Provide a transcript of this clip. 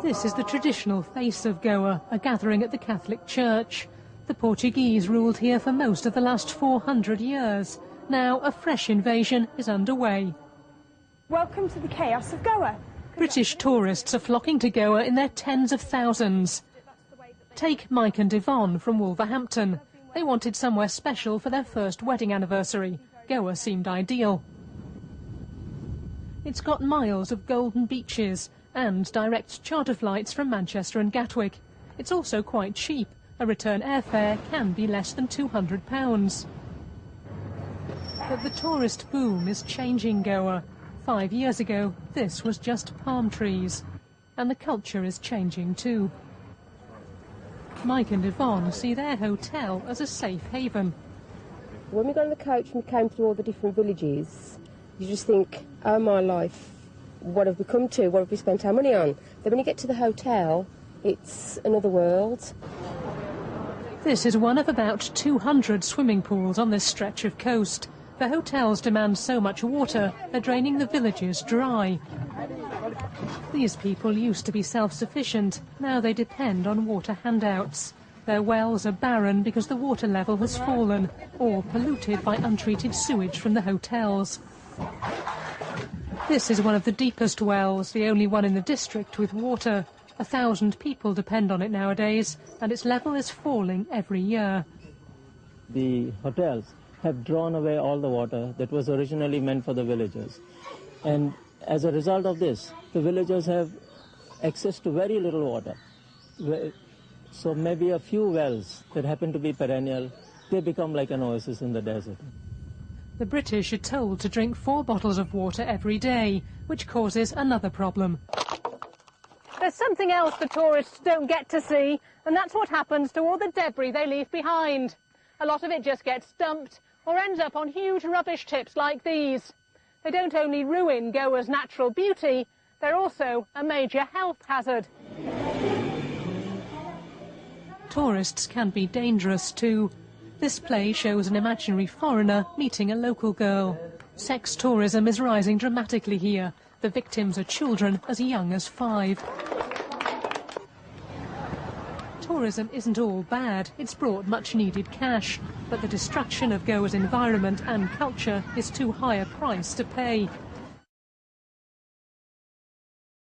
This is the traditional face of Goa, a gathering at the Catholic Church. The Portuguese ruled here for most of the last 400 years. Now a fresh invasion is underway. Welcome to the chaos of Goa. British tourists are flocking to Goa in their tens of thousands. Take Mike and Yvonne from Wolverhampton. They wanted somewhere special for their first wedding anniversary. Goa seemed ideal. It's got miles of golden beaches and direct charter flights from Manchester and Gatwick. It's also quite cheap. A return airfare can be less than £200. But the tourist boom is changing Goa. 5 years ago, this was just palm trees. And the culture is changing too. Mike and Yvonne see their hotel as a safe haven. When we got on the coach and we came through all the different villages, you just think, oh my life, what have we come to? What have we spent our money on? Then when you get to the hotel, it's another world. This is one of about 200 swimming pools on this stretch of coast. The hotels demand so much water, they're draining the villages dry. These people used to be self-sufficient. Now they depend on water handouts. Their wells are barren because the water level has fallen, or polluted by untreated sewage from the hotels. This is one of the deepest wells, the only one in the district with water. 1,000 people depend on it nowadays, and its level is falling every year. The hotels have drawn away all the water that was originally meant for the villagers. And as a result of this, the villagers have access to very little water. So maybe a few wells that happen to be perennial, they become like an oasis in the desert. The British are told to drink 4 bottles of water every day, which causes another problem. There's something else the tourists don't get to see, and that's what happens to all the debris they leave behind. A lot of it just gets dumped or ends up on huge rubbish tips like these. They don't only ruin Goa's natural beauty, they're also a major health hazard. Tourists can be dangerous too. This play shows an imaginary foreigner meeting a local girl. Sex tourism is rising dramatically here. The victims are children as young as 5. Tourism isn't all bad. It's brought much-needed cash. But the destruction of Goa's environment and culture is too high a price to pay.